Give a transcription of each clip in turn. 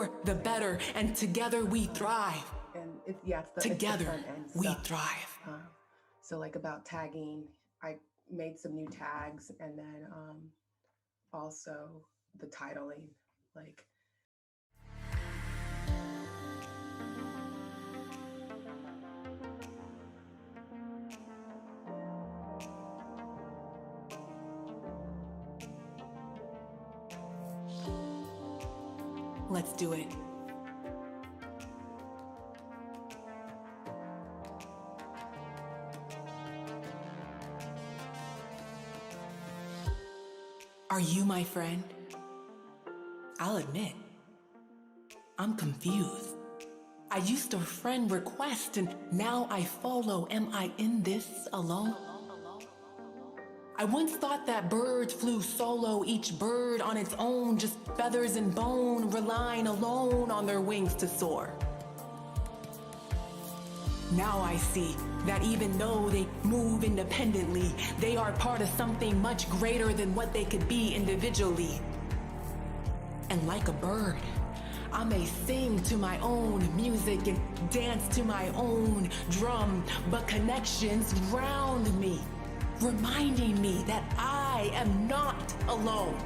for the better, and together we thrive. And it's the Together front end we stuff. thrive. So like about tagging, I made some new tags, and then also the titling, like. Let's do it. Are you my friend? I'll admit, I'm confused. I used to friend request and now I follow. Am I in this alone? I once thought that birds flew solo, each bird on its own, just feathers and bone, relying alone on their wings to soar. Now I see that even though they move independently, they are part of something much greater than what they could be individually. And like a bird, I may sing to my own music and dance to my own drum, but connections round me, reminding me that I am not alone.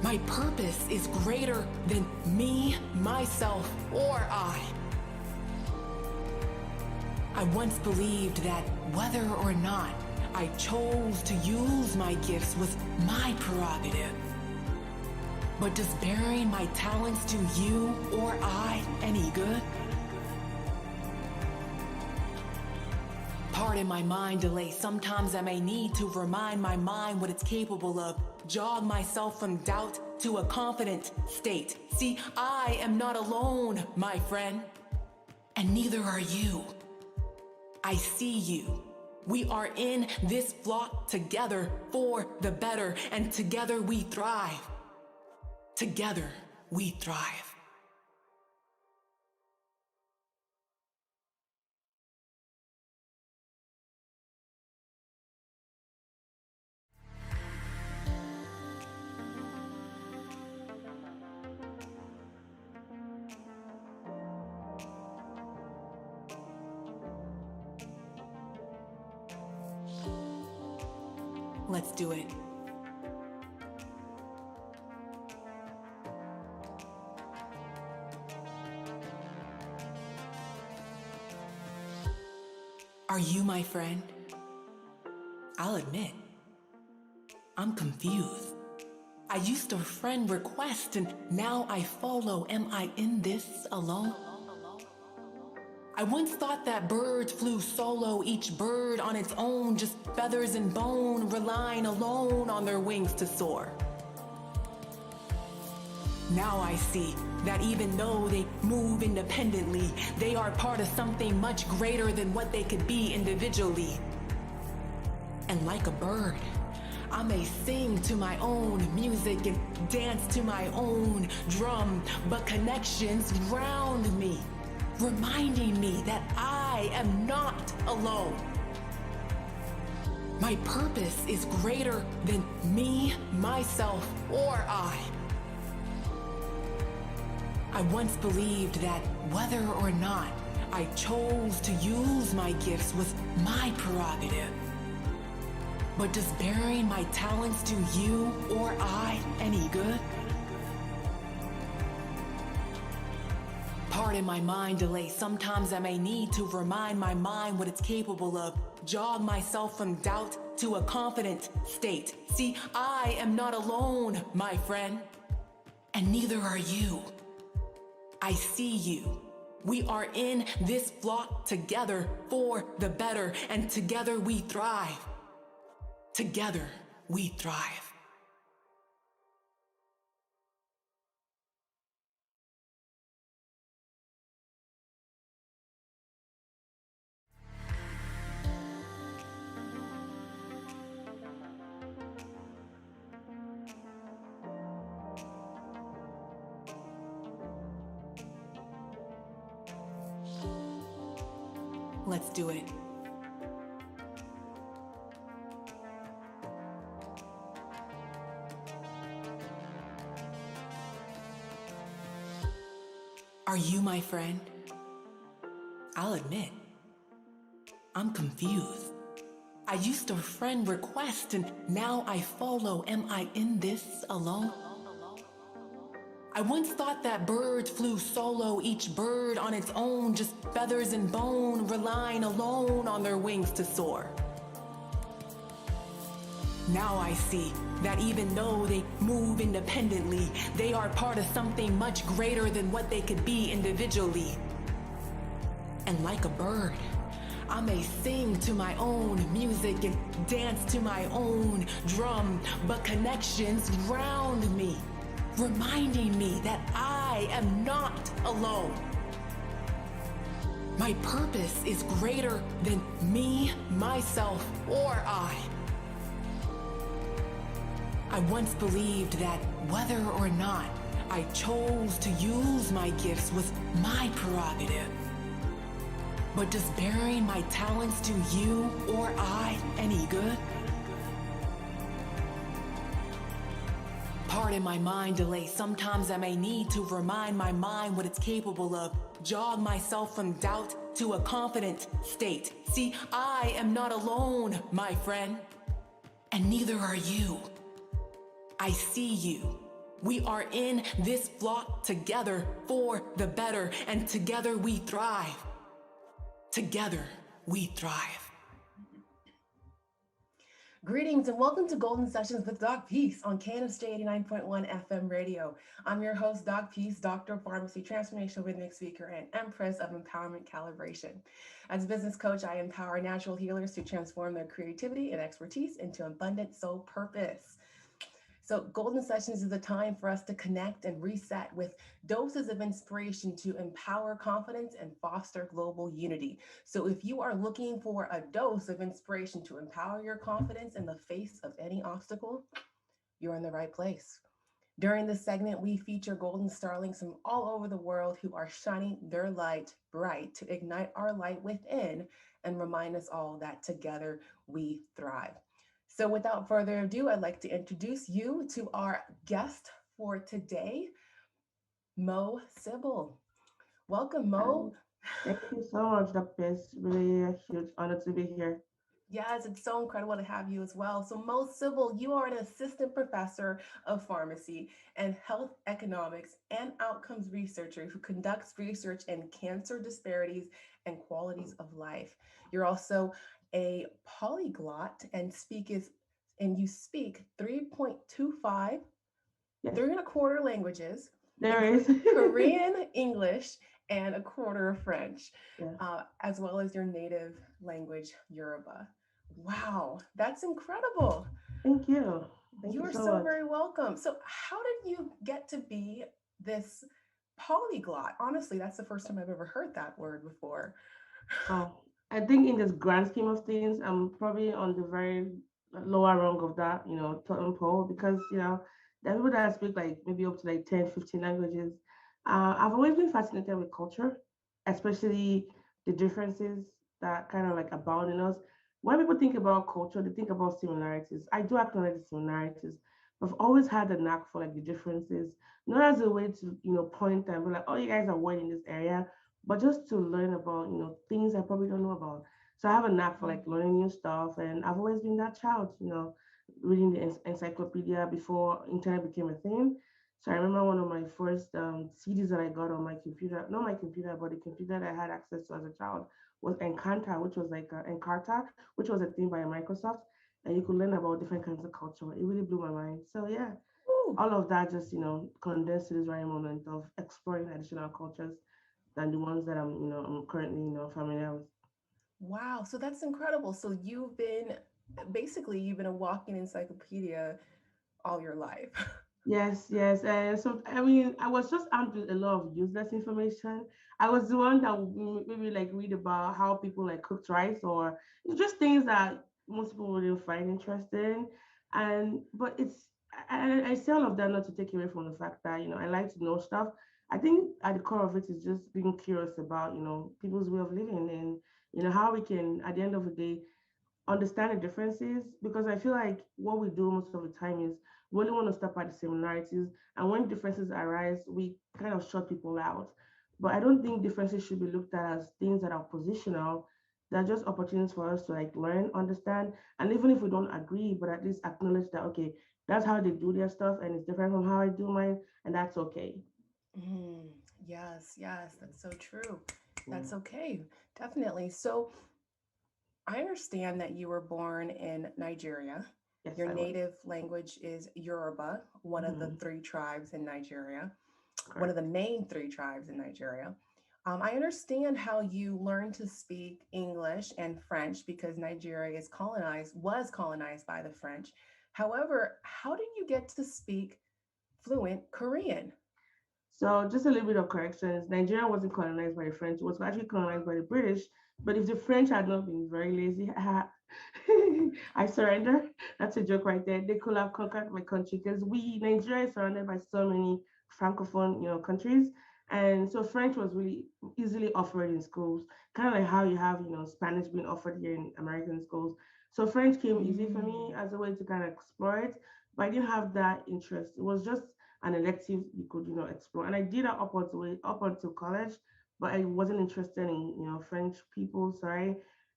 My purpose is greater than me, myself, or I. I once believed that whether or not I chose to use my gifts was my prerogative. But does bearing my talents to you or I any good? Pardon my mind delay. Sometimes I may need to remind my mind what it's capable of. Jog myself from doubt to a confident state. See, I am not alone, my friend. And neither are you. I see you. We are in this flock together for the better, and together we thrive. Together we thrive. Let's do it. Are you my friend? I'll admit, I'm confused. I used to friend request and now I follow. Am I in this alone? I once thought that birds flew solo, each bird on its own, just feathers and bone, relying alone on their wings to soar. Now I see that even though they move independently, they are part of something much greater than what they could be individually. And like a bird, I may sing to my own music and dance to my own drum, but connections round me, reminding me that I am not alone. My purpose is greater than me, myself, or I. I once believed that whether or not I chose to use my gifts was my prerogative. But does bearing my talents to you or I any good? Pardon my mind delay. Sometimes I may need to remind my mind what it's capable of. Jog myself from doubt to a confident state. See, I am not alone, my friend. And neither are you. I see you. We are in this flock together for the better, and together we thrive. Together we thrive. Let's do it. Are you my friend? I'll admit, I'm confused. I used to friend request and now I follow. Am I in this alone? I once thought that birds flew solo, each bird on its own, just feathers and bone, relying alone on their wings to soar. Now I see that even though they move independently, they are part of something much greater than what they could be individually. And like a bird, I may sing to my own music and dance to my own drum, but connections ground me, reminding me that I am not alone. My purpose is greater than me, myself, or I. I once believed that whether or not I chose to use my gifts was my prerogative. But does bearing my talents to you or I any good? Pardon my mind delay. Sometimes I may need to remind my mind what it's capable of. Jog myself from doubt to a confident state. See, I am not alone, my friend. And neither are you. I see you. We are in this flock together for the better, and together we thrive. Together we thrive. Greetings and welcome to Golden Sessions with Doc.PEACE on KNSJ 89.1 FM radio. I'm your host, Doc.PEACE, Doctor of Pharmacy, Transformational Rhythmic Speaker, and Empress of Empowerment Calibration. As a business coach, I empower natural healers to transform their creativity and expertise into abundant soul purpose. So Golden Sessions is a time for us to connect and reset with doses of inspiration to empower confidence and foster global unity. So if you are looking for a dose of inspiration to empower your confidence in the face of any obstacle, you're in the right place. During this segment, we feature golden starlings from all over the world who are shining their light bright to ignite our light within and remind us all that together we thrive. So without further ado, I'd like to introduce you to our guest for today, Sibyl. Welcome, Mo. Thank you so much, Dr. It's really a huge honor to be here. Yes, it's so incredible to have you as well. So Sibyl, you are an assistant professor of pharmacy and health economics and outcomes researcher who conducts research in cancer disparities and qualities of life. You're also a polyglot and you speak 3.25, Yes, 3.25 languages, there is. including Korean, English, and a quarter of French, Yeah, as well as your native language, Yoruba. Wow, that's incredible. thank you. Thank You you are so so much. very welcome. So, how did you get to be this polyglot? Honestly, that's the first time I've ever heard that word before. Oh, I think in this grand scheme of things, I'm probably on the very lower rung of that, totem pole because, there are people that speak like maybe up to like 10, 15 languages. I've always been fascinated with culture, especially the differences that kind of like abound in us. When people think about culture, they think about similarities. I do acknowledge the similarities, but I've always had a knack for like the differences, not as a way to, point and be like, oh, you guys are one in this area, but just to learn about things I probably don't know about. So I have a knack for like learning new stuff, and I've always been that child, reading the encyclopedia before internet became a thing. So I remember one of my first CDs that I got on my computer, not my computer, but the computer that I had access to as a child was Encarta, which was like Encarta, which was a thing by Microsoft, and you could learn about different kinds of culture. It really blew my mind. So yeah, Ooh, all of that just condensed to this very moment of exploring additional cultures than the ones that I'm currently familiar with. wow. So that's incredible. So you've been a walking encyclopedia all your life. Yes, yes. So I mean, I was just armed with a lot of useless information. I was the one that would maybe like read about how people like cooked rice or just things that most people wouldn't find interesting. And but I say all of that not to take away from the fact that I like to know stuff. I think at the core of it is just being curious about people's way of living and how we can at the end of the day understand the differences because I feel like what we do most of the time is we only want to stop at the similarities, and when differences arise, we kind of shut people out. But I don't think differences should be looked at as things that are positional. They're just opportunities for us to like learn, understand, and even if we don't agree, but at least acknowledge that okay, that's how they do their stuff and it's different from how I do mine, and that's okay. Mm, yes, yes, that's so true. Yeah. That's okay. Definitely. So I understand that you were born in Nigeria. Yes, Your I was. native language is Yoruba, one of the Hmm. three tribes in Nigeria, one of the Correct. main three tribes in Nigeria. I understand how you learned to speak English and French because Nigeria was colonized by the French. However, how did you get to speak fluent Korean? So just a little bit of corrections. Nigeria wasn't colonized by the French. It was actually colonized by the British. But if the French had not been very lazy, I surrender. That's a joke right there. They could have conquered my country because Nigeria is surrounded by so many francophone, countries. And so French was really easily offered in schools, kind of like how you have, Spanish being offered here in American schools. So French came easy for me Mm, as a way to kind of explore it, but I didn't have that interest. It was just an elective you could explore, and I did that up until college, but I wasn't interested in French people. Sorry,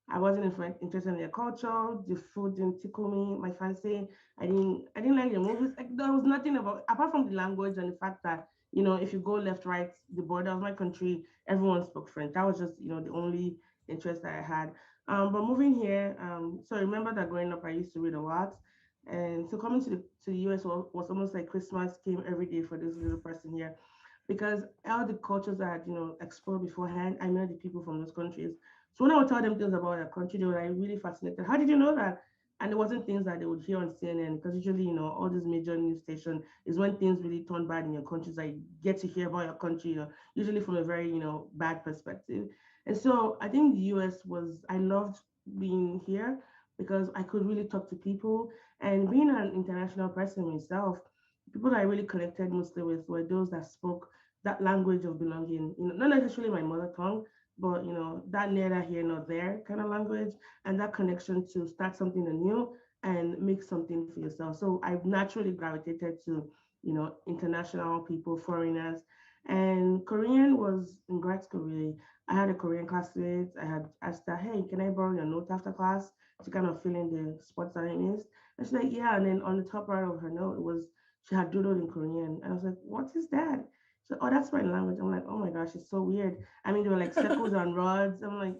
I wasn't interested in their culture. The food didn't tickle me my fancy. I didn't like the movies. Like, there was nothing about apart from the language and the fact that if you go left, right, the border of my country, everyone spoke French. That was just the only interest that I had. But moving here, so I remember that growing up, I used to read a lot, and so coming to the US was almost like Christmas came every day for this little person here, because all the cultures I had explored beforehand, I met the people from those countries. So when I would tell them things about their country, they were like really fascinated. How did you know that? And it wasn't things that they would hear on CNN, because usually all these major news stations is when things really turn bad in your countries. I get to hear about your country, usually from a very bad perspective. And so I think the US was I loved being here because I could really talk to people, and being an international person myself, people that I really connected mostly with were those that spoke that language of belonging. Not necessarily my mother tongue, but that neither here nor there kind of language, and that connection to start something anew and make something for yourself. So I've naturally gravitated to, international people, foreigners. And Korean was in grad school really. I had a Korean classmate. I had asked her, hey, can I borrow your note after class to kind of fill in the spots that I missed? And she's like, yeah. And then on the top right of her note, it was she had doodled in Korean. And I was like, what is that? She's like, oh, that's my language. I'm like, oh my gosh, it's so weird. I mean, there were like circles and rods. I'm like,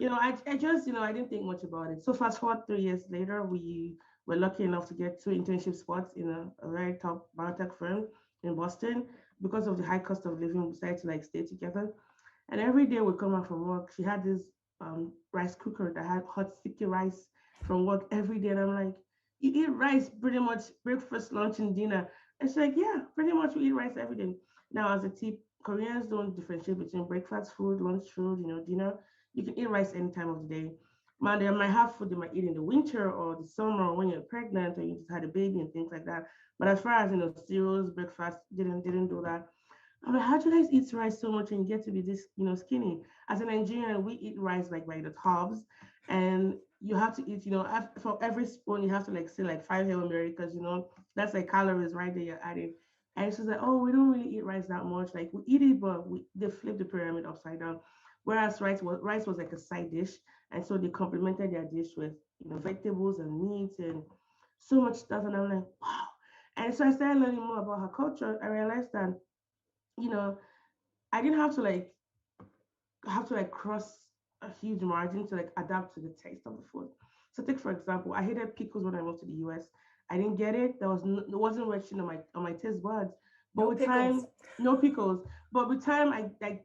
I just, I didn't think much about it. So fast forward 3 years later, we were lucky enough to get two internship spots in a very top biotech firm in Boston. Because of the high cost of living, we decided to like stay together. And every day we come out from work, she had this rice cooker that had hot sticky rice from work every day. And I'm like, you eat rice pretty much breakfast, lunch, and dinner. And she's like, yeah, pretty much we eat rice every day. Now, as a tip, Koreans don't differentiate between breakfast food, lunch food, dinner. You can eat rice any time of the day. Man, they might have food they might eat in the winter or the summer or when you're pregnant or you just had a baby and things like that. But as far as cereals, breakfast, didn't do that. I'm like, how do you guys eat rice so much and you get to be this, skinny? As a Nigerian, we eat rice like by the tubs, and you have to eat, for every spoon you have to like say like 5 Hail Mary, because that's like calories right there you're adding. And she's like, oh, we don't really eat rice that much. Like we eat it, but they flip the pyramid upside down. Whereas rice was like a side dish, and so they complemented their dish with vegetables and meats and so much stuff. And I'm like, wow. And so I started learning more about her culture. I realized that you know I didn't have to like cross a huge margin to like adapt to the taste of the food. So take for example, I hated pickles when I moved to the US. I didn't get it. There wasn't reaching on my taste buds. But no with pickles. time, no pickles. But with time,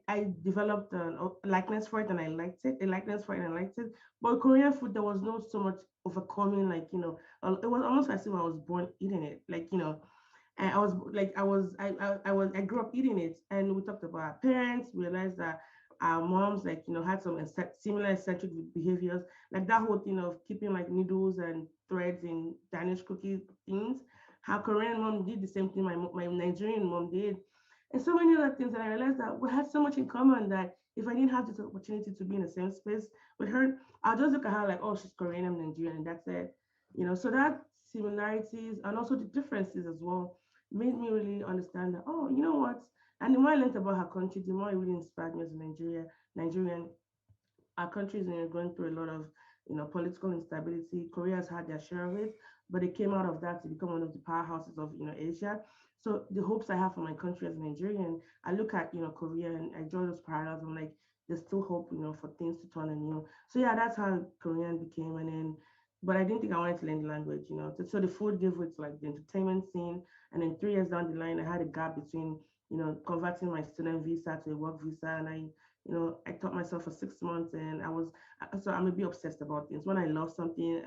I developed a likeness for it and I liked it. A likeness for it and I liked it. But with Korean food, there was no so much overcoming. Like it was almost as if I was born eating it. Like and I was like, I grew up eating it, and we talked about our parents. Realized that our moms, like, had some similar eccentric behaviors, like that whole thing of keeping like needles and threads in Danish cookie things. How Korean mom did the same thing. My Nigerian mom did, and so many other things. And I realized that we had so much in common that if I didn't have this opportunity to be in the same space with her, I'll just look at her like, oh, she's Korean, I'm Nigerian, and that's it. So that similarities and also the differences as well made me really understand that, oh, you know what? And the more I learned about her country, the more it really inspired me as a Nigerian. Our country is going through a lot of political instability. Korea has had their share of it, but it came out of that to become one of the powerhouses of Asia. So the hopes I have for my country as a Nigerian, I look at Korea and I draw those parallels. I'm like, there's still hope for things to turn anew. So yeah, that's how Korean became. And then, but I didn't think I wanted to learn the language. So the food gave way to like the entertainment scene. And then 3 years down the line, I had a gap between converting my student visa to a work visa, and I taught myself for 6 months, and so I'm a bit obsessed about things. When I love something,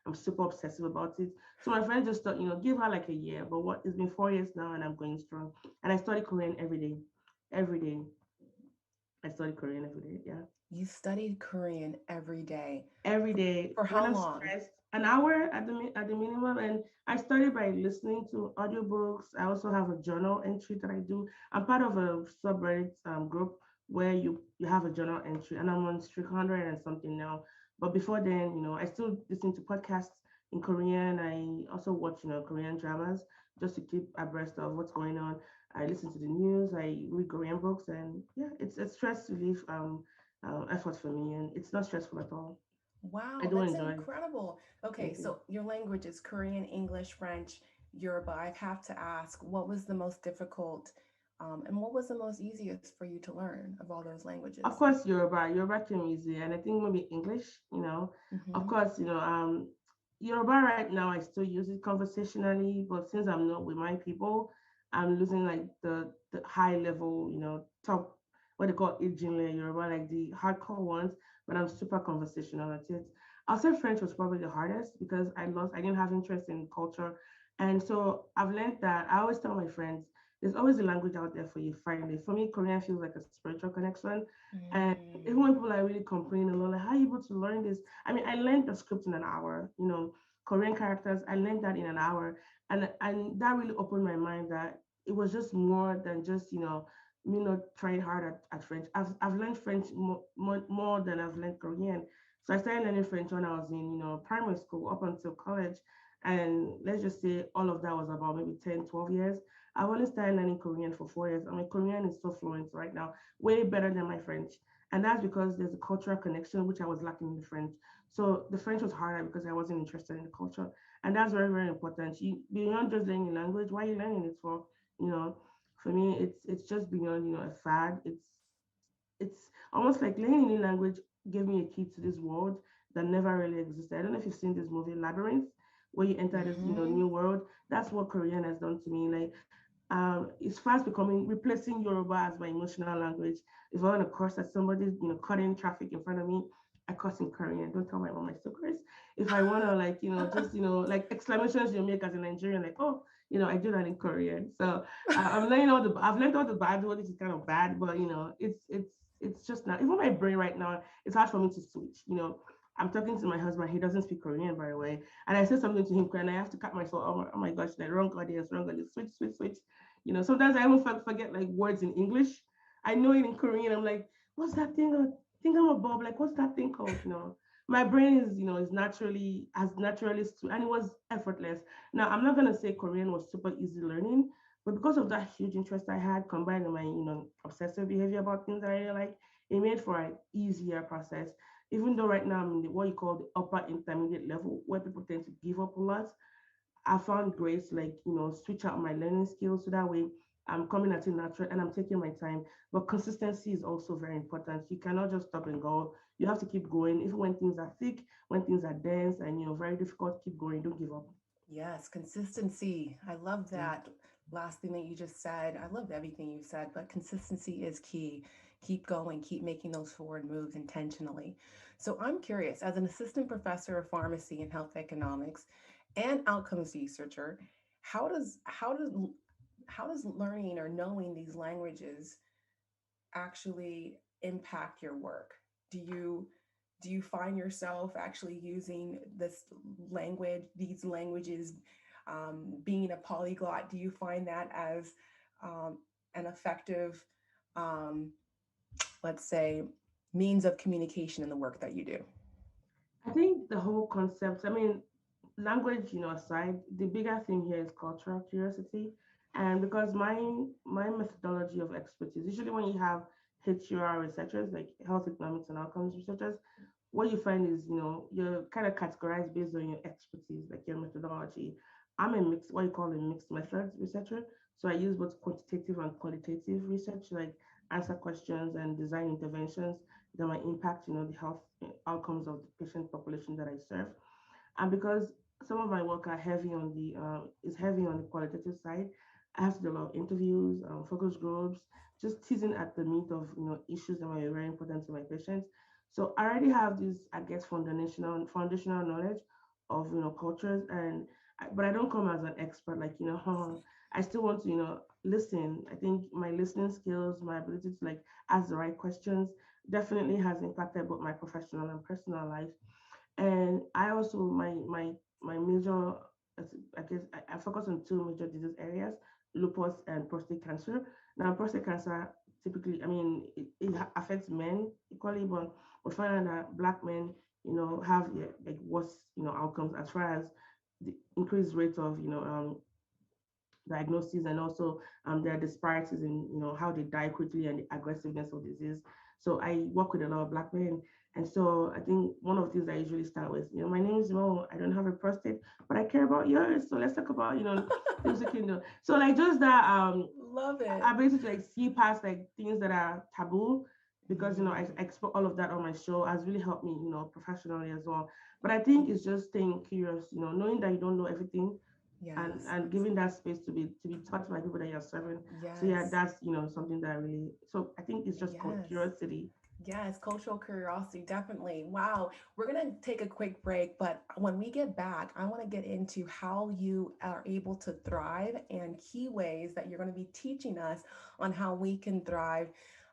I'm super obsessive about it. So my friend just thought, give her like a year. But what it's been 4 years now, and I'm going strong. And I study Korean every day. Every day, I study Korean every day. Yeah, You studied Korean every day. every day. For When how I'm long? stressed, an hour at the minimum. And I study by listening to audiobooks. I also have a journal entry that I do. I'm part of a subreddit group where you have a journal entry, and I'm on streak 100 and something now. But before then, I still listen to podcasts in Korean. I also watch Korean dramas just to keep abreast of what's going on. I listen to the news. I read Korean books, and yeah, it's a stress relief effort for me, and it's not stressful at all. I Wow, do that's enjoy it. incredible. Okay, Thank you. so your language is Korean, English, French, Yoruba. I have to ask, what was the most difficult, and what was the most easiest for you to learn of all those Of languages? course, Yoruba came easy, and I think maybe English. Of Hmm. course, Yoruba right now I still use it conversationally, but since I'm not with my people, I'm losing like the high level, top what they call Ijinle Yoruba, like the hardcore ones. But I'm super conversational at it. I'll say French was probably the hardest because I didn't have interest in culture, and so I've learned that I always tell my friends there's always a language out there for you. Find it. For me, Korean feels like a spiritual connection. And even when Mm. people are really complaining a lot, like, how are you able to learn this? I mean, I learned the script in an hour, Korean characters, I learned that in an hour. And that really opened my mind that it was just more than just, me not trying hard at French. I've learned French more than I've learned Korean. So I started learning French when I was in, primary school up until college. And let's just say all of that was about maybe 10, 12 years. I've only started learning Korean for 4 years. I mean, Korean is so fluent right now, way better than my French. And that's because there's a cultural connection, which I was lacking in the French. So the French was harder because I wasn't interested in the culture. And that's very, very important. Beyond just learning a language, why are you learning it for? You know, for me, it's just beyond, a fad. It's almost like learning a new language gave me a key to this world that never really existed. I don't know if you've seen this movie Labyrinth, where you enter this Hmm. new world. That's what Korean has done to me. Like it's fast becoming replacing Yoruba as my emotional language. If I want to curse at somebody, cutting traffic in front of me, I curse in Korean. Don't tell my mom I still curse. If I want to like, just like exclamations you make as a Nigerian, like oh, I do that in Korean. So I've learned all the bad words. This is kind of bad, but it's just not even my brain right now. It's hard for me to switch. I'm talking to my husband. He doesn't speak Korean, by the way, and I say something to him, and I have to cut myself. Oh my gosh, the wrong audience, wrong audience. Switch, switch, switch. Sometimes I even forget like words in English. I know it in Korean. I'm like, what's that thing? Think I'm a bob. Like, what's that thing called? My brain is, is naturally and it was effortless. Now, I'm not gonna say Korean was super easy learning, but because of that huge interest I had, combined with my, obsessive behavior about things I really like, it made for an easier process. Even though right now I'm in what you call the upper intermediate level, where people tend to give up a lot, I found grace like, switch out my learning skills so that way I'm coming at it natural and I'm taking my time. But consistency is also very important. You cannot just stop and go. You have to keep going. Even when things are thick, when things are dense and very difficult, keep going. Don't give up. Yes, consistency. I love Yeah. that last thing that you just said. I love everything you said, but consistency is key. Keep going, keep making those forward moves intentionally. So I'm curious, as an assistant professor of pharmacy and health economics and outcomes researcher, how does how does how does learning or knowing these languages actually impact your work? Do you do you find yourself actually using this language, these languages, being a polyglot? Do you find that as um, an effective, um, let's say, means of communication in the work that you do? I think the whole concept, I mean, language, aside, the bigger thing here is cultural curiosity. And because my methodology of expertise, usually when you have HUR researchers, like health economics and outcomes researchers, what you find is, you're kind of categorized based on your expertise, like your methodology. I'm a mixed, what you call a mixed methods researcher. So I use both quantitative and qualitative research, like answer questions and design interventions that might impact, the health outcomes of the patient population that I serve. And because some of my work are heavy on the is heavy on the qualitative side, I have to do a lot of interviews, focus groups, just teasing at the meat of issues that might be very important to my patients. So I already have this, I guess, foundational knowledge of cultures, but I don't come as an expert. Like I still want to listen. I think my listening skills, my ability to like ask the right questions, definitely has impacted both my professional and personal life. And I also my major, I guess I focus on two major disease areas: lupus and prostate cancer. Now, prostate cancer typically, I mean, it affects men equally, but we find out that Black men, have like worse, outcomes as far as the increased rate of, diagnoses, and also there are disparities in how they die quickly and the aggressiveness of disease. So I work with a lot of Black men, and so I think one of the things I usually start with, my name is Mo. I don't have a prostate, but I care about yours. So let's talk about things we can do. So like just that Love it. ability to like see past like things that are taboo, because I explore all of that on my show has really helped me professionally as well. But I think it's just staying curious, knowing that you don't know everything, Yes. and giving that space to be taught by people that you're serving. So yeah, Yes. that's something that I really, so I think it's just called Yes. curiosity. Yes, cultural curiosity, definitely. Wow. We're going to take a quick break, but when we get back, I want to get into how you are able to thrive and key ways that you're going to be teaching us on how we can thrive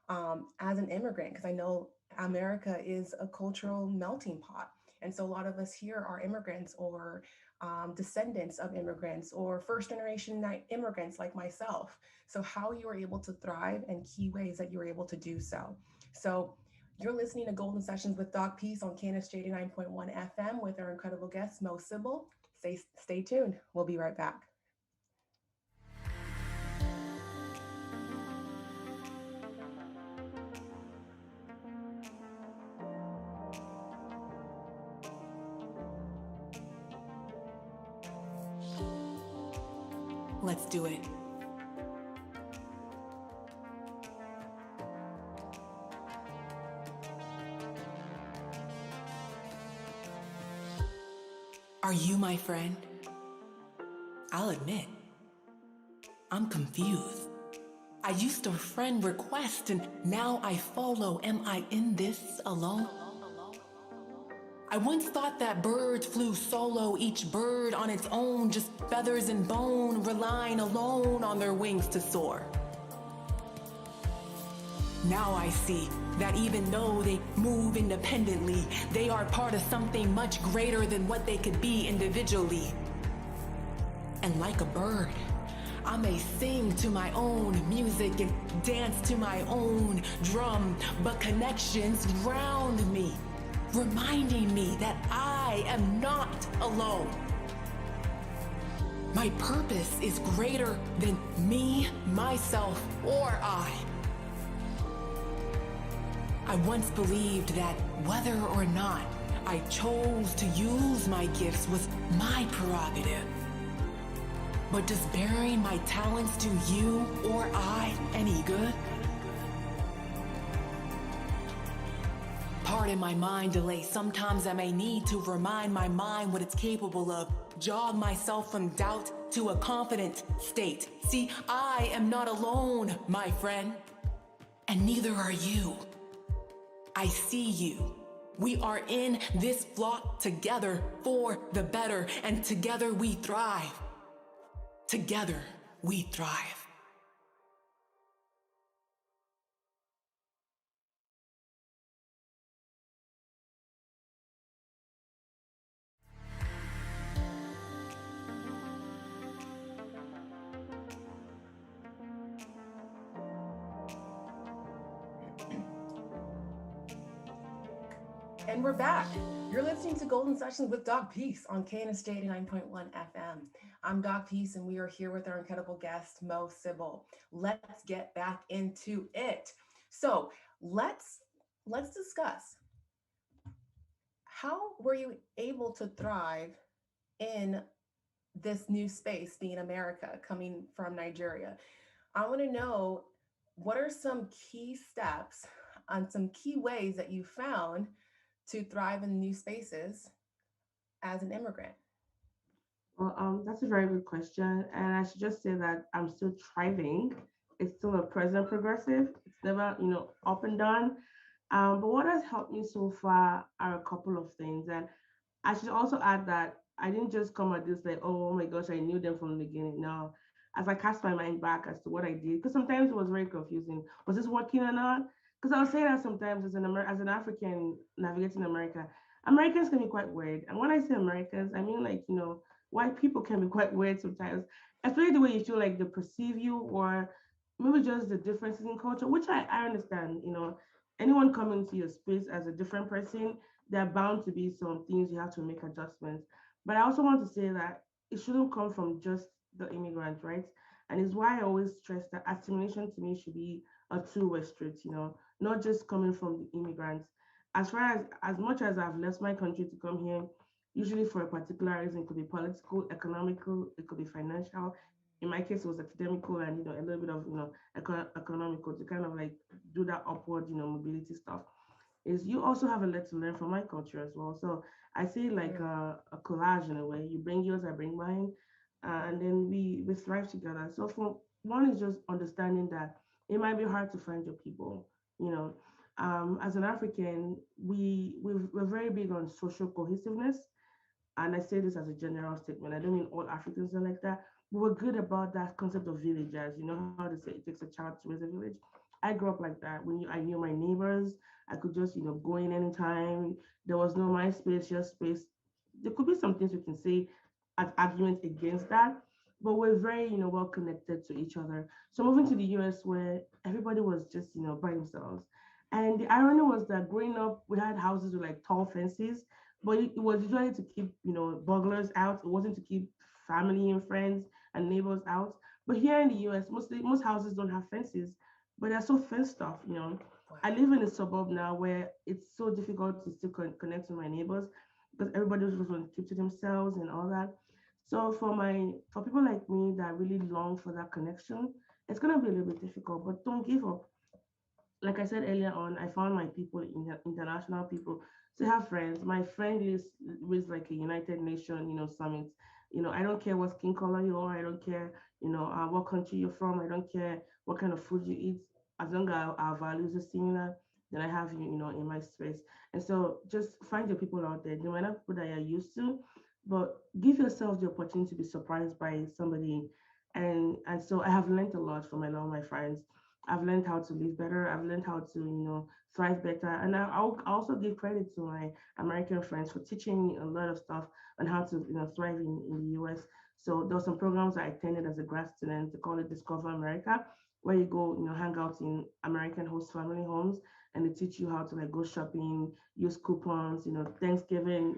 as an immigrant, because I know America is a cultural melting pot. And so a lot of us here are immigrants or descendants of immigrants or first generation immigrants like myself. So, how you are able to thrive and key ways that you're able to do so. So, you're listening to Golden Sessions with doc.PEACE on KNSJ 89.1 FM with our incredible guest, Sibyl. Stay tuned. We'll be right back. Let's do it. Are you my friend? I'll admit, I'm confused. I used to friend request and now I follow. Am I in this alone? I once thought that birds flew solo, each bird on its own, just feathers and bone, relying alone on their wings to soar. Now I see that even though they move independently, they are part of something much greater than what they could be individually. And like a bird, I may sing to my own music and dance to my own drum, but connections drown me, reminding me that I am not alone. My purpose is greater than me, myself, or I. I once believed that whether or not I chose to use my gifts was my prerogative. But does bearing my talents to you or I any good? Pardon my mind delay. Sometimes I may need to remind my mind what it's capable of. Jog myself from doubt to a confident state. See, I am not alone, my friend. And neither are you. I see you. We are in this flock together for the better, and together we thrive. Together we thrive. And we're back. You're listening to Golden Sessions with Doc Peace on KNSJ 89.1 FM. I'm Doc Peace, and we are here with our incredible guest, Sibyl. Let's get back into it. So let's let's discuss, how were you able to thrive in this new space, being America, coming from Nigeria? I want to know, what are some key steps and some key ways that you found to thrive in new spaces as an immigrant? Well, that's a very good question, and I should just say that I'm still thriving. It's still a present progressive. It's never, up and down. But what has helped me so far are a couple of things, and I should also add that I didn't just come at this like, oh my gosh, I knew them from the beginning. No, as I cast my mind back as to what I did, because sometimes it was very confusing. Was this working or not? Because I'll say that sometimes as an African navigating America, Americans can be quite weird. And when I say Americans, I mean like, white people can be quite weird sometimes, especially the way you feel like they perceive you, or maybe just the differences in culture, which I understand. Anyone coming to your space as a different person, there are bound to be some things you have to make adjustments. But I also want to say that it shouldn't come from just the immigrant, right? And it's why I always stress that assimilation to me should be a two-way street, not just coming from the immigrants. As far as much as I've left my country to come here, usually for a particular reason, it could be political, economical, it could be financial. In my case, it was academical and a little bit of economical, to kind of like do that upward mobility stuff. Is you also have a lot to learn from my culture as well. So I see like Mm, a collage in a way. You bring yours, I bring mine, and then we thrive together. So for one is just understanding that it might be hard to find your people. You know, as an African, we're very big on social cohesiveness, and I say this as a general statement. I don't mean all Africans are like that, but we're good about that concept of villagers. You know how to say it takes a child to raise a village. I grew up like that. I knew my neighbors, I could just go in anytime. There was no my space, your space. There could be some things we can say as arguments against that, but we're very well connected to each other. So moving to the US, where everybody was just by themselves, and the irony was that growing up, we had houses with like tall fences, but it was usually to keep burglars out. It wasn't to keep family and friends and neighbors out. But here in the US, most houses don't have fences, but they're so fenced off. I wow. live in a suburb now where it's so difficult to still connect to my neighbors because everybody just want to keep to themselves and all that. So for people like me that really long for that connection, it's gonna be a little bit difficult. But don't give up. Like I said earlier on, I found my people, international people, to have friends. My friend list was like a United Nation, summit. I don't care what skin color you are. I don't care, what country you're from. I don't care what kind of food you eat. As long as our values are similar, then I have you, in my space. And so just find your people out there. They might not people that you're used to, but give yourself the opportunity to be surprised by somebody. And so I have learned a lot from a lot of my friends. I've learned how to live better. I've learned how to, thrive better. And I also give credit to my American friends for teaching me a lot of stuff on how to, thrive in the US. So there were some programs I attended as a grad student. They call it Discover America, where you go, hang out in American host family homes, and they teach you how to like go shopping, use coupons, Thanksgiving,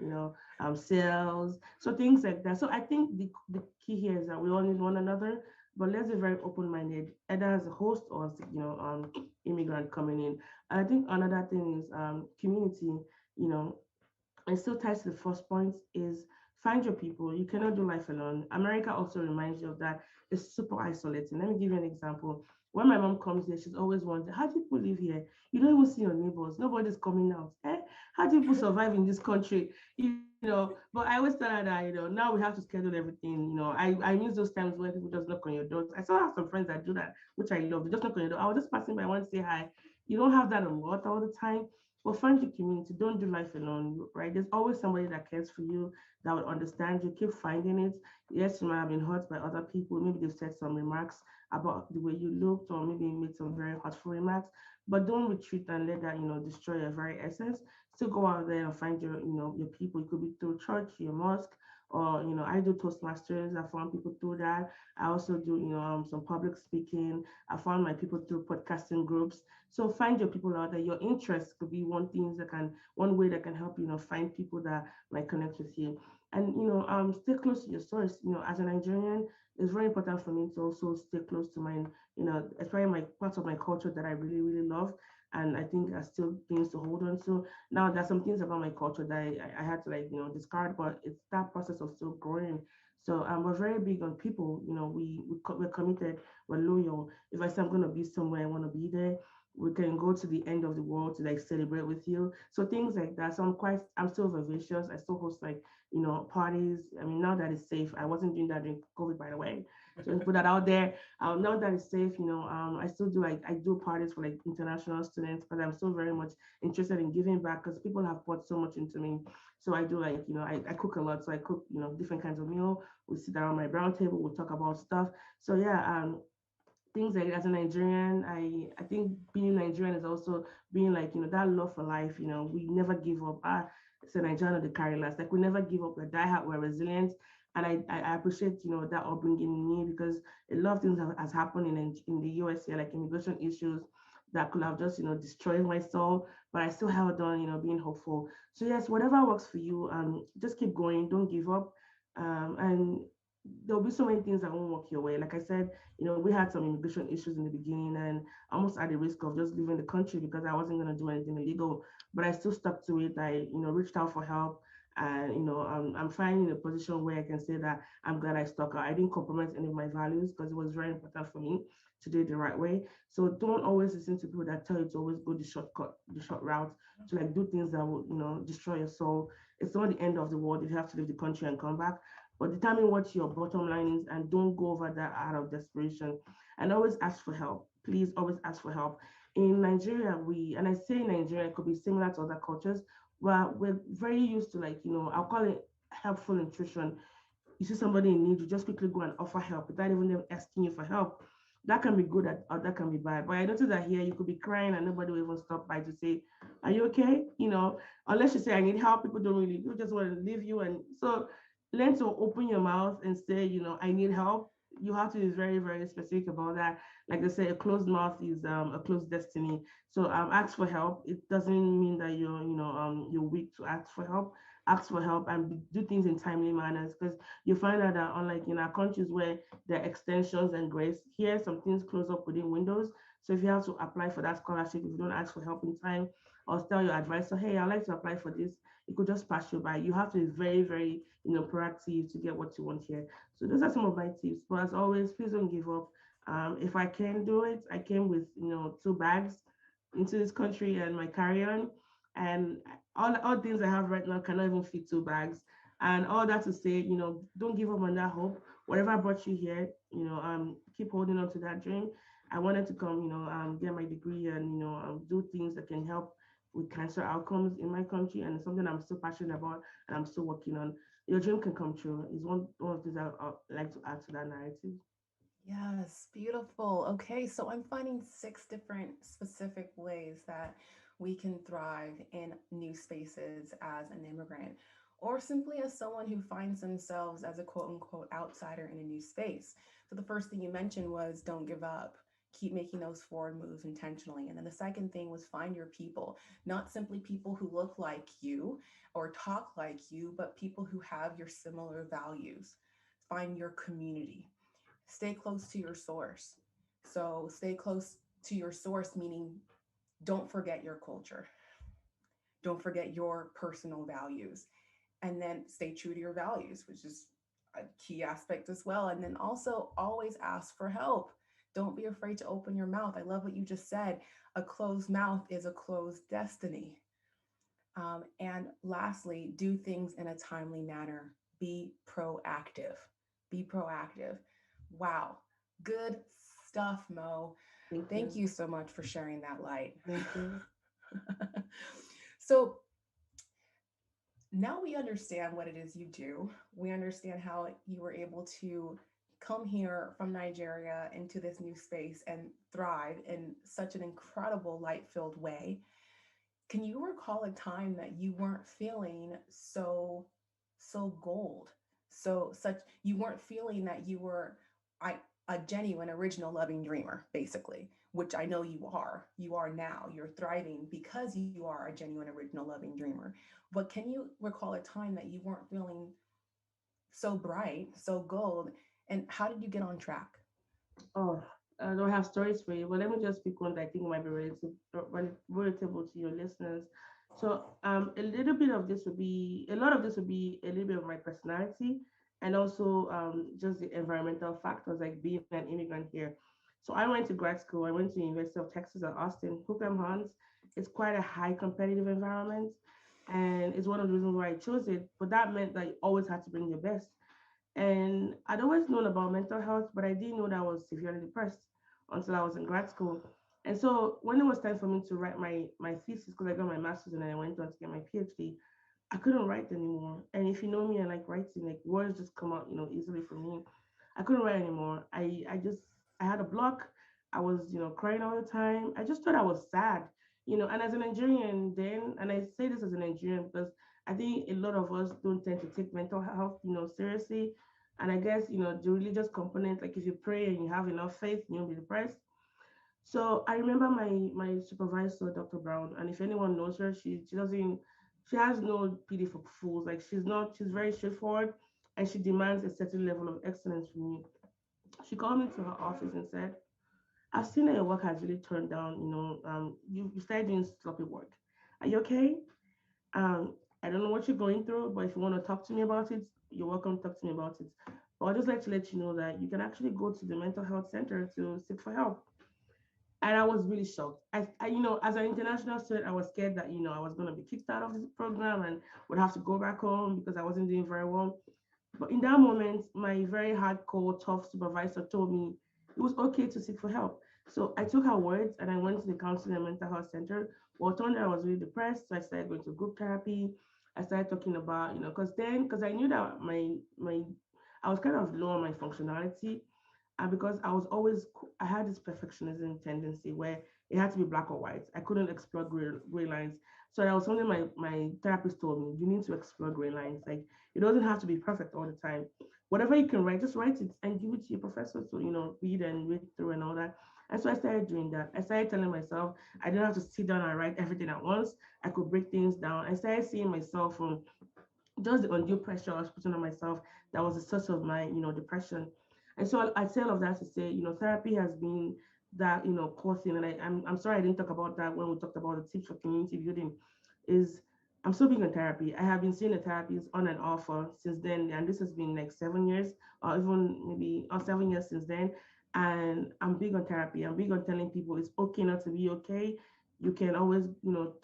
sales, so things like that. So I think the key here is that we all need one another, but let's be very open-minded, either as a host or as immigrant coming in. And I think another thing is community. You know, and still ties to the first point is find your people. You cannot do life alone. America also reminds you of that. It's super isolating. Let me give you an example. When my mom comes here, she's always wondering, how do people live here? You don't even see your neighbors. Nobody's coming out. How do people survive in this country? But I always tell her that, now we have to schedule everything. I miss those times when people just knock on your doors. I still have some friends that do that, which I love. They just knock on your door. I was just passing by, I want to say hi. You don't have that a lot all the time. Well, find your community. Don't do life alone, right? There's always somebody that cares for you, that will understand you. Keep finding it. Yes, you might have been hurt by other people. Maybe they've said some remarks about the way you looked, or maybe made some very hurtful remarks. But don't retreat and let that, destroy your very essence. Still go out there and find your people. It could be through church, your mosque, or I do Toastmasters. I found people through that. I also do some public speaking. I found my people through podcasting groups. So find your people out there. Your interests could be one way that can help find people that might connect with you. And stay close to your source. As a Nigerian, it's very important for me to also stay close to my, especially my parts of my culture that I really, really love. And I think are still things to hold on to. Now there's some things about my culture that I had to discard, but it's that process of still growing. So we're very big on people. We're committed. We're loyal. If I say I'm gonna be somewhere, I want to be there. We can go to the end of the world to celebrate with you. So things like that. So I'm still vivacious. I still host parties. I mean, now that it's safe, I wasn't doing that during COVID, by the way. So let's put that out there. Now that it's safe, I still do I do parties for international students because I'm still very much interested in giving back because people have poured so much into me. So I do I cook a lot. So I cook different kinds of meal. We sit around my brown table. We talk about stuff. So yeah, things like as a Nigerian, I think being Nigerian is also being that love for life. We never give up. It's a Nigerian of the carry last. Like we never give up. We're die hard. We're resilient. And I appreciate that upbringing in me because a lot of things has happened in the US here, like immigration issues that could have just destroyed my soul, but I still held on, being hopeful. So yes, whatever works for you, just keep going, don't give up, and there'll be so many things that won't work your way. Like I said, we had some immigration issues in the beginning, and almost at the risk of just leaving the country because I wasn't going to do anything illegal. But I still stuck to it. I, reached out for help, and I'm finally in a position where I can say that I'm glad I stuck out. I didn't compromise any of my values because it was very important for me to do it the right way. So don't always listen to people that tell you to always go the shortcut, the short route, to do things that will destroy your soul. It's not the end of the world if you have to leave the country and come back, but determine what your bottom line is and don't go over that out of desperation. And always ask for help. Please always ask for help. In Nigeria, and I say Nigeria, it could be similar to other cultures, where we're very used to I'll call it helpful nutrition. You see somebody in need, you just quickly go and offer help without even them asking you for help. That can be good or that can be bad. But I noticed that here you could be crying and nobody will even stop by to say, "Are you okay?" Unless you say, "I need help," people just want to leave you. And so learn to open your mouth and say, "I need help." You have to be very, very specific about that. Like they say, a closed mouth is a closed destiny. So ask for help. It doesn't mean that you're weak to ask for help. Ask for help and do things in timely manners because you find out that unlike in our countries where there are extensions and grace, here some things close up within windows. So if you have to apply for that scholarship, if you don't ask for help in time, or tell your advisor, "Hey, I'd like to apply for this," it could just pass you by. You have to be very, very, proactive to get what you want here. So those are some of my tips. But as always, please don't give up. If I can do it, I came with 2 bags into this country and my carry-on, and all things I have right now cannot even fit 2 bags. And all that to say, don't give up on that hope. Whatever brought you here, keep holding on to that dream. I wanted to come, get my degree and do things that can help with cancer outcomes in my country, and it's something I'm still passionate about and I'm still working on. Your dream can come true is one of the things I like to add to that narrative. Yes, beautiful. Okay, so I'm finding 6 different specific ways that we can thrive in new spaces as an immigrant, or simply as someone who finds themselves as a quote unquote outsider in a new space. So the first thing you mentioned was don't give up. Keep making those forward moves intentionally. And then the second thing was find your people, not simply people who look like you or talk like you, but people who have your similar values. Find your community, stay close to your source. So stay close to your source, meaning don't forget your culture, don't forget your personal values, and then stay true to your values, which is a key aspect as well. And then also always ask for help. Don't be afraid to open your mouth. I love what you just said. A closed mouth is a closed destiny. And lastly, do things in a timely manner. Be proactive. Be proactive. Wow. Good stuff, Mo. Thank Thank you. you so much for sharing that light. Thank you. So now we understand what it is you do. We understand how you were able to come here from Nigeria into this new space and thrive in such an incredible light filled way. Can you recall a time that you weren't feeling so gold? So such you weren't feeling that you were I a genuine original loving dreamer, basically, which I know you are. You are now. You're thriving because you are a genuine original loving dreamer. But can you recall a time that you weren't feeling so bright, so gold, and how did you get on track? Oh, I don't have stories for you, but let me just pick one that I think might be relatable to your listeners. So, a little bit of this would be, a lot of this would be a little bit of my personality, and also just the environmental factors, like being an immigrant here. So, I went to grad school. I went to the University of Texas at Austin. Hook'em Hans. It's quite a high competitive environment, and it's one of the reasons why I chose it. But that meant that you always had to bring your best. And I'd always known about mental health, but I didn't know that I was severely depressed until I was in grad school. And so when it was time for me to write my thesis, because I got my master's and then I went on to get my PhD, I couldn't write anymore. And if you know me, I like writing, like words just come out, easily for me. I couldn't write anymore. I had a block. I was, crying all the time. I just thought I was sad, and as a Nigerian then, and I say this as a Nigerian because I think a lot of us don't tend to take mental health, seriously. And I guess, the religious component, like if you pray and you have enough faith, you won't be depressed. So I remember my supervisor, Dr. Brown, and if anyone knows her, she doesn't she has no pity for fools. Like she's very straightforward, and she demands a certain level of excellence from you. She called me to her office and said, "I've seen that your work has really turned down. You started doing sloppy work. Are you okay? I don't know what you're going through, but if you want to talk to me about it, you're welcome to talk to me about it. But I'd just like to let you know that you can actually go to the mental health center to seek for help." And I was really shocked. As an international student, I was scared that I was going to be kicked out of this program and would have to go back home because I wasn't doing very well. But in that moment, my very hardcore, tough supervisor told me it was okay to seek for help. So I took her words and I went to the counseling and mental health center. Well, it turned out I was really depressed, so I started going to group therapy. I started talking about, because I knew that I was kind of low on my functionality, and because I had this perfectionism tendency where it had to be black or white. I couldn't explore gray lines. So that was something my therapist told me. You need to explore gray lines. Like it doesn't have to be perfect all the time. Whatever you can write, just write it and give it to your professor to, read and read through and all that. And so I started doing that. I started telling myself I didn't have to sit down and write everything at once. I could break things down. I started seeing myself from just the undue pressure I was putting on myself that was the source of my, depression. And so I say all of that to say, therapy has been that, core thing. And I'm sorry I didn't talk about that when we talked about the tips for community building. Is I'm so big on therapy. I have been seeing the therapies on and off since then, and this has been like 7 years, or even maybe 7 years since then. And I'm big on therapy. I'm big on telling people it's okay not to be okay. You can always,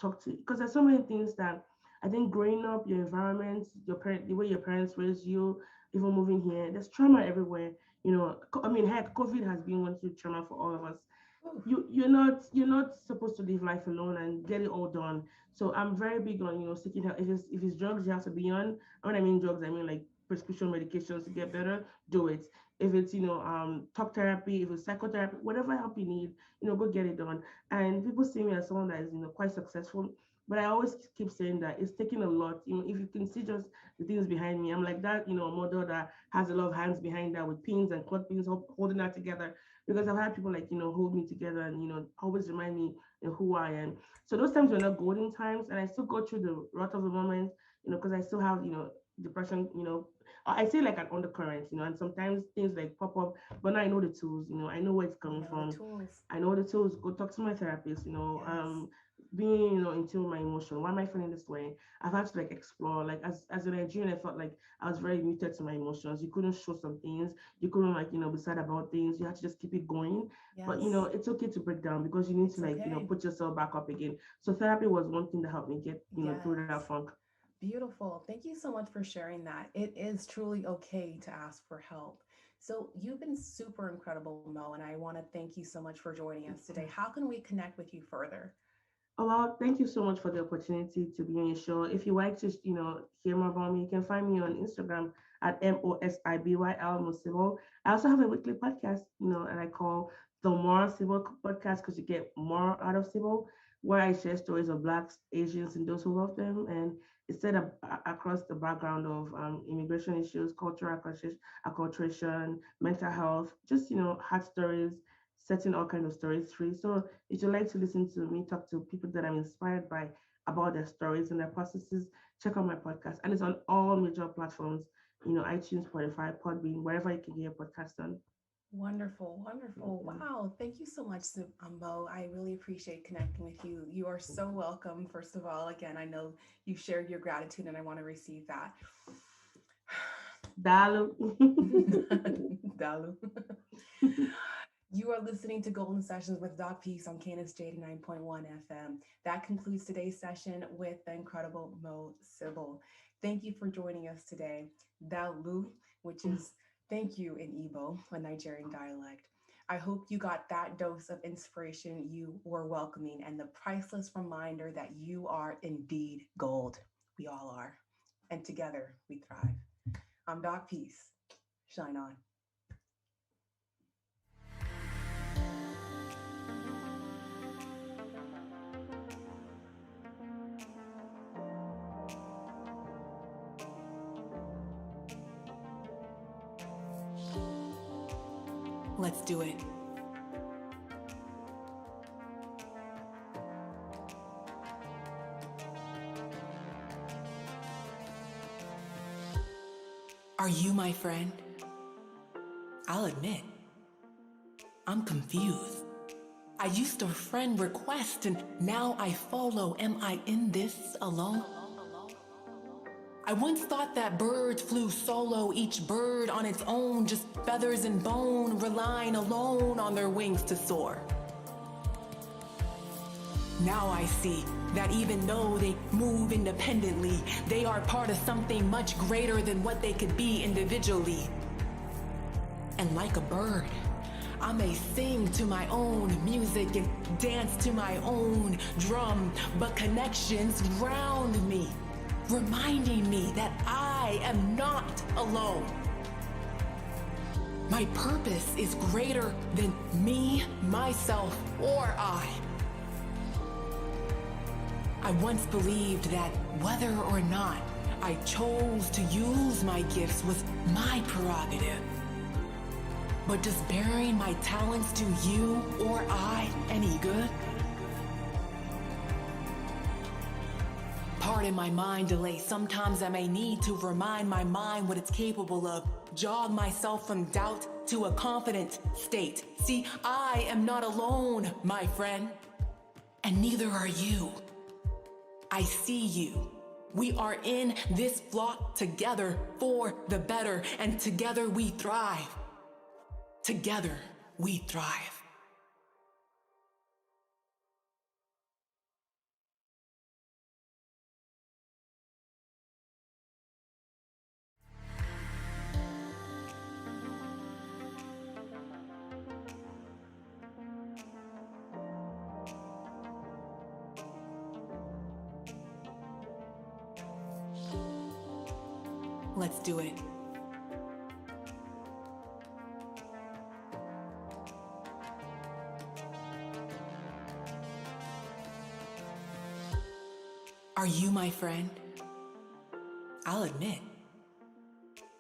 talk to, because there's so many things that I think growing up, your environment, the way your parents raised you, even moving here, there's trauma everywhere. I mean, heck, COVID has been one huge trauma for all of us. Ooh, You're not supposed to live life alone and get it all done. So I'm very big on seeking help. If it's drugs you have to be on, and when I mean drugs, I mean like prescription medications to get better, do it. If it's talk therapy, if it's psychotherapy, whatever help you need, go get it done. And people see me as someone that is quite successful, but I always keep saying that it's taking a lot. If you can see just the things behind me, I'm like that, model that has a lot of hands behind that with pins and cloth pins holding that together. Because I've had people like, hold me together and, always remind me who I am. So those times were not golden times, and I still go through the rut of the moment, because I still have, depression, I say like an undercurrent, and sometimes things like pop up, but now I know the tools, I know where it's you coming know the from. tools. I know the tools. Go talk to my therapist. Yes. Being into my emotion. Why am I feeling this way? I've had to like explore. Like as a Nigerian, I felt like I was very muted to my emotions. You couldn't show some things. You couldn't like be sad about things. You had to just keep it going. But Yes. it's okay to break down because you need to It's like okay. put yourself back up again. So therapy was one thing that helped me get through that Yes. funk. Beautiful. Thank you so much for sharing that. It is truly okay to ask for help. So, you've been super incredible, Mo, and I want to thank you so much for joining us today. How can we connect with you further? Oh, well, thank you so much for the opportunity to be on your show. If you like to, hear more about me, you can find me on Instagram at MOSIBYL Musibo. I also have a weekly podcast, and I call the More Sibyl podcast because you get more out of Sibyl, where I share stories of Blacks, Asians, and those who love them, and it's set up across the background of immigration issues, cultural acculturation, mental health, just hard stories, setting all kinds of stories free. So if you like to listen to me talk to people that I'm inspired by about their stories and their processes, check out my podcast, and it's on all major platforms. iTunes, Spotify, Podbean, wherever you can get your podcast on. Wonderful, wonderful. Mhm. Wow. Thank you so much, Mo. I really appreciate connecting with you. You are so welcome, first of all. Again, I know you shared your gratitude and I want to receive that. Dalu. Dalu. You are listening to Golden Sessions with Doc.PEACE on KNSJ 89.1 FM. That concludes today's session with the incredible Mo Sibyl. Thank you for joining us today. Dalu, which is thank you in Igbo, a Nigerian dialect. I hope you got that dose of inspiration you were welcoming and the priceless reminder that you are indeed gold. We all are. And together we thrive. I'm Doc.PEACE. Shine on. Let's do it. Are you my friend? I'll admit, I'm confused. I used to friend request and now I follow. Am I in this alone? I once thought that birds flew solo, each bird on its own, just feathers and bone, relying alone on their wings to soar. Now I see that even though they move independently, they are part of something much greater than what they could be individually. And like a bird, I may sing to my own music and dance to my own drum, but connections ground me, reminding me that I am not alone. My purpose is greater than me, myself, or I. I once believed that whether or not I chose to use my gifts was my prerogative. But does bearing my talents to you or I any good? Pardon my mind delay. Sometimes I may need to remind my mind what it's capable of. Jog myself from doubt to a confident state. See, I am not alone, my friend. And neither are you. I see you. We are in this flock together for the better, and together we thrive. Together we thrive. Let's do it. Are you my friend? I'll admit,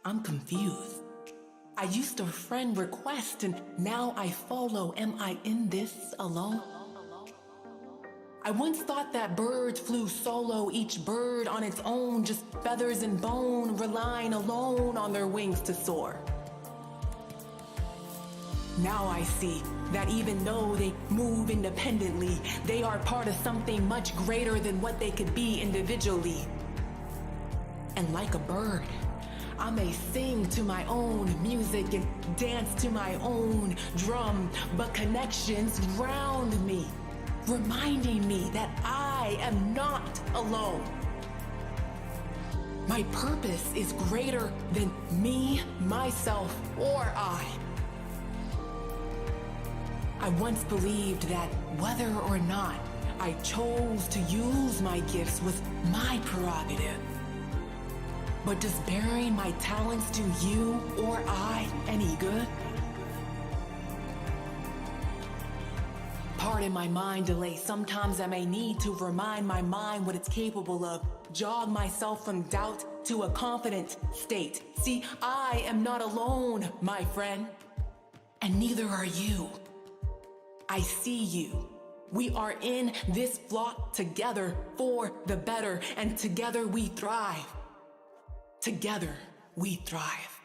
I'm confused. I used to friend request and now I follow. Am I in this alone? I once thought that birds flew solo, each bird on its own, just feathers and bone, relying alone on their wings to soar. Now I see that even though they move independently, they are part of something much greater than what they could be individually. And like a bird, I may sing to my own music and dance to my own drum, but connections ground me, reminding me that I am not alone. My purpose is greater than me, myself, or I. I once believed that whether or not I chose to use my gifts was my prerogative. But does bearing my talents to you or I any good? heart and my mind delay. Sometimes I may need to remind my mind what it's capable of. Jog myself from doubt to a confident state. See, I am not alone, my friend. And neither are you. I see you. We are in this flock together for the better, and together we thrive. Together we thrive.